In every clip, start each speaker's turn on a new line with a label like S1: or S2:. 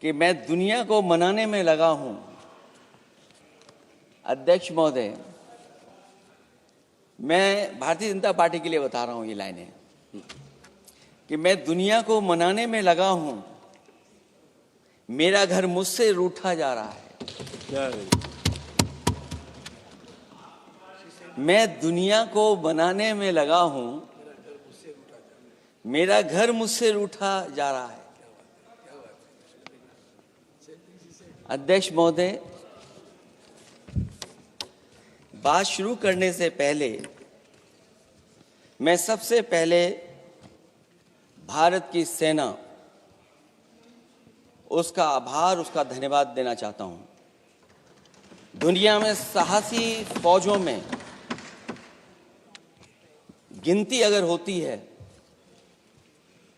S1: कि मैं दुनिया को मनाने में लगा हूं। अध्यक्ष महोदय, मैं भारतीय जनता पार्टी के लिए बता रहा हूं ये लाइनें कि मैं दुनिया को मनाने में लगा हूं, मेरा घर मुझसे रूठा जा रहा है। मैं दुनिया को मनाने में लगा हूं, मेरा घर मुझसे रूठा जा रहा है। अध्यक्ष महोदय, बात शुरू करने से पहले मैं सबसे पहले भारत की सेना, उसका आभार, उसका धन्यवाद देना चाहता हूं। दुनिया में साहसी फौजों में गिनती अगर होती है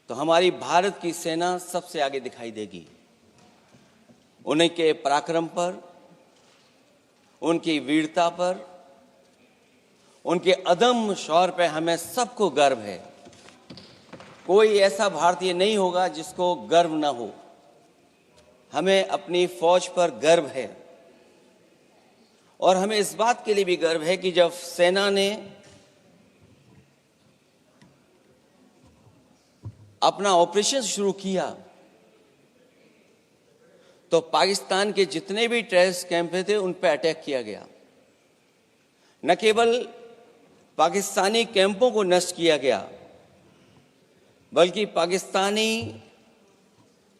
S1: तो हमारी भारत की सेना सबसे आगे दिखाई देगी। उनके पराक्रम पर, उनकी वीरता पर, उनके अदम्य शौर्य पर हमें सबको गर्व है। कोई ऐसा भारतीय नहीं होगा जिसको गर्व न हो। हमें अपनी फौज पर गर्व है और हमें इस बात के लिए भी गर्व है कि जब सेना ने अपना ऑपरेशन शुरू किया तो पाकिस्तान के जितने भी टेररिस्ट कैंप थे उन पर अटैक किया गया। न केवल पाकिस्तानी कैंपों को नष्ट किया गया बल्कि पाकिस्तानी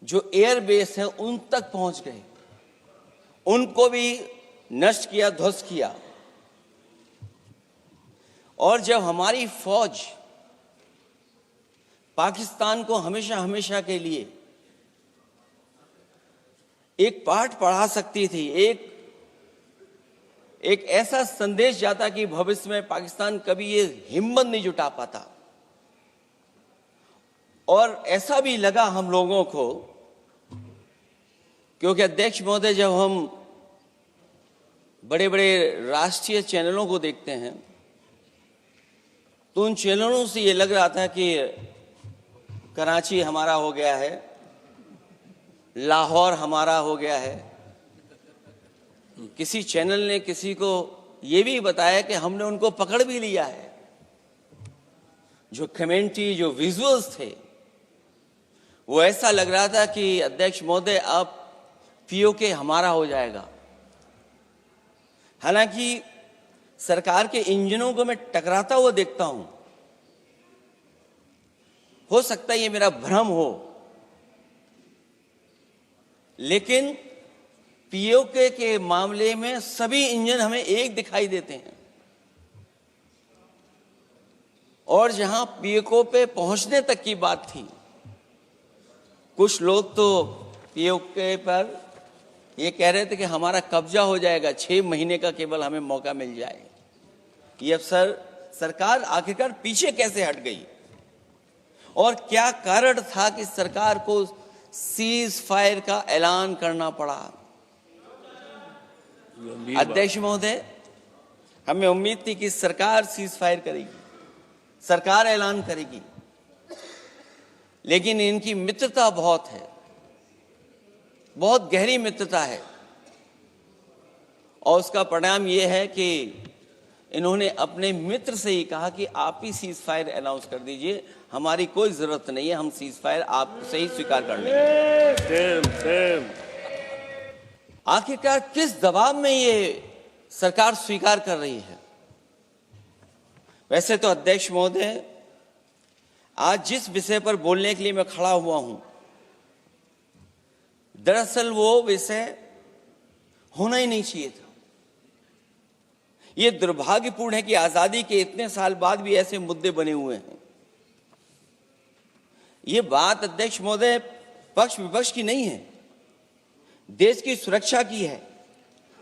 S1: जो एयर बेस है उन तक पहुंच गए, उनको भी नष्ट किया, ध्वस्त किया। और जब हमारी फौज पाकिस्तान को हमेशा हमेशा के लिए एक पाठ पढ़ा सकती थी, एक ऐसा संदेश जाता कि भविष्य में पाकिस्तान कभी ये हिम्मत नहीं जुटा पाता। और ऐसा भी लगा हम लोगों को, क्योंकि अध्यक्ष महोदय, जब हम बड़े बड़े राष्ट्रीय चैनलों को देखते हैं तो उन चैनलों से ये लग रहा था कि कराची हमारा हो गया है, लाहौर हमारा हो गया है। किसी चैनल ने किसी को ये भी बताया कि हमने उनको पकड़ भी लिया है। जो कमेंट्री, जो विजुअल्स थे, वो ऐसा लग रहा था कि अध्यक्ष महोदय अब पीओके हमारा हो जाएगा। हालांकि सरकार के इंजनों को मैं टकराता हुआ देखता हूं। हो सकता है ये मेरा भ्रम हो, लेकिन पीओके के मामले में सभी इंजन हमें एक दिखाई देते हैं। और जहां पीओके पे पहुंचने तक की बात थी, कुछ लोग तो पीओके पर ये कह रहे थे कि हमारा कब्जा हो जाएगा, 6 महीने का केवल हमें मौका मिल जाए। ये अब सरकार आखिरकार पीछे कैसे हट गई और क्या कारण था कि सरकार को सीज फायर का ऐलान करना पड़ा? अध्यक्ष महोदय, हमें उम्मीद थी कि सरकार सीज फायर करेगी, सरकार ऐलान करेगी, लेकिन इनकी मित्रता बहुत है, बहुत गहरी मित्रता है। और उसका परिणाम यह है कि इन्होंने अपने मित्र से ही कहा कि आप ही सीज फायर अनाउंस कर दीजिए, हमारी कोई जरूरत नहीं है, हम सीज फायर आपसे ही स्वीकार कर लेंगे। आखिरकार किस दबाव में ये सरकार स्वीकार कर रही है? वैसे तो अध्यक्ष महोदय, आज जिस विषय पर बोलने के लिए मैं खड़ा हुआ हूं, दरअसल वो विषय होना ही नहीं चाहिए था। ये दुर्भाग्यपूर्ण है कि आजादी के इतने साल बाद भी ऐसे मुद्दे बने हुए हैं। ये बात अध्यक्ष महोदय पक्ष विपक्ष की नहीं है, देश की सुरक्षा की है,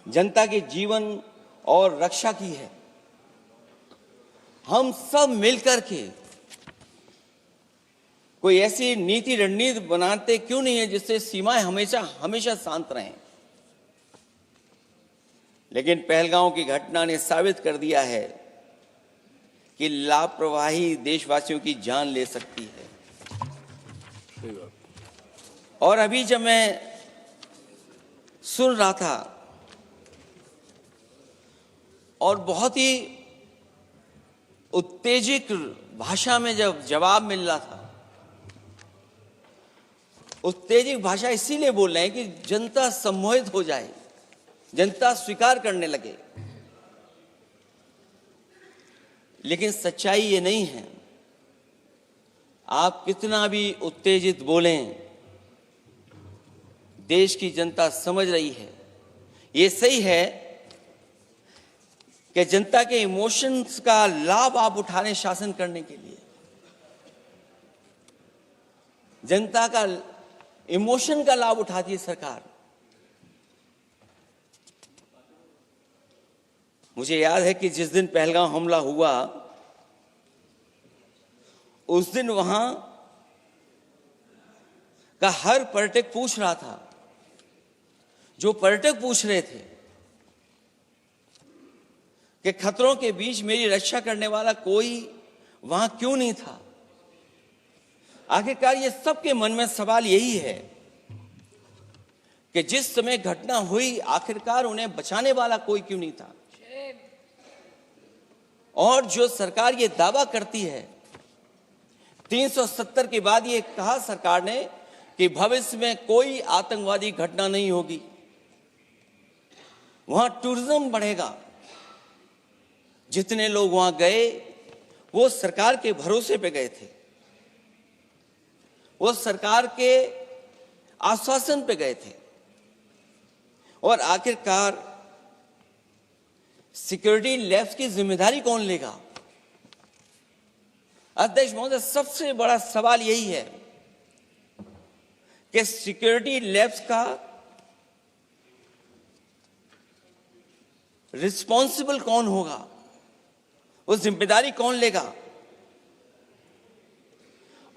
S1: जनता के जीवन और रक्षा की है। हम सब मिलकर के कोई ऐसी नीति रणनीति बनाते क्यों नहीं है जिससे सीमाएं हमेशा हमेशा शांत रहें। लेकिन पहलगांव की घटना ने साबित कर दिया है कि लापरवाही देशवासियों की जान ले सकती है। और अभी जब मैं सुन रहा था और बहुत ही उत्तेजित भाषा में जब जवाब मिल रहा था, उत्तेजित भाषा इसीलिए बोल रहे हैं कि जनता सम्मोहित हो जाए, जनता स्वीकार करने लगे। लेकिन सच्चाई ये नहीं है। आप कितना भी उत्तेजित बोलें, देश की जनता समझ रही है। ये सही है कि जनता के इमोशंस का लाभ आप उठा रहे हैं शासन करने के लिए। जनता का इमोशन का लाभ उठाती है सरकार। मुझे याद है कि जिस दिन पहलगाम हमला हुआ, उस दिन वहां का हर पर्यटक पूछ रहा था, जो पर्यटक पूछ रहे थे कि खतरों के बीच मेरी रक्षा करने वाला कोई वहां क्यों नहीं था। आखिरकार ये सबके मन में सवाल यही है कि जिस समय घटना हुई, आखिरकार उन्हें बचाने वाला कोई क्यों नहीं था। और जो सरकार ये दावा करती है, 370 के बाद ये कहा सरकार ने कि भविष्य में कोई आतंकवादी घटना नहीं होगी, वहां टूरिज्म बढ़ेगा। जितने लोग वहां गए वो सरकार के भरोसे पे गए थे, वो सरकार के आश्वासन पे गए थे। और आखिरकार सिक्योरिटी लैब्स की जिम्मेदारी कौन लेगा? अध्यक्ष महोदय, सबसे बड़ा सवाल यही है कि सिक्योरिटी लैब्स का रिस्पॉन्सिबल कौन होगा, वो जिम्मेदारी कौन लेगा?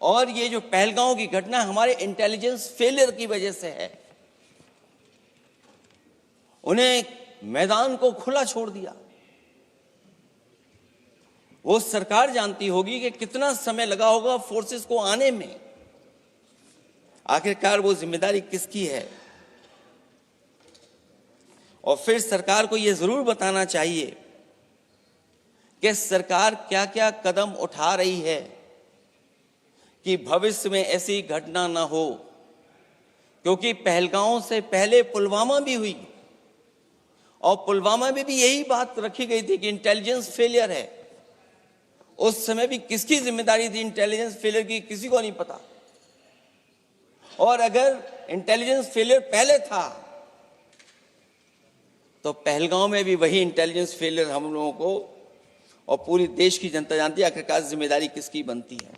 S1: और ये जो पहलगांव की घटना हमारे इंटेलिजेंस फेलियर की वजह से है। उन्हें मैदान को खुला छोड़ दिया। वो सरकार जानती होगी कि कितना समय लगा होगा फोर्सेस को आने में। आखिरकार वो जिम्मेदारी किसकी है? और फिर सरकार को यह जरूर बताना चाहिए कि सरकार क्या क्या कदम उठा रही है कि भविष्य में ऐसी घटना ना हो। क्योंकि पहलगांव से पहले पुलवामा भी हुई, और पुलवामा में भी यही बात रखी गई थी कि इंटेलिजेंस फेलियर है। उस समय भी किसकी जिम्मेदारी थी इंटेलिजेंस फेलियर की? किसी को नहीं पता। और अगर इंटेलिजेंस फेलियर पहले था तो पहलगांव में भी वही इंटेलिजेंस फेलियर हम लोगों को और पूरी देश की जनता जानती है। आखिरकार जिम्मेदारी किसकी बनती है?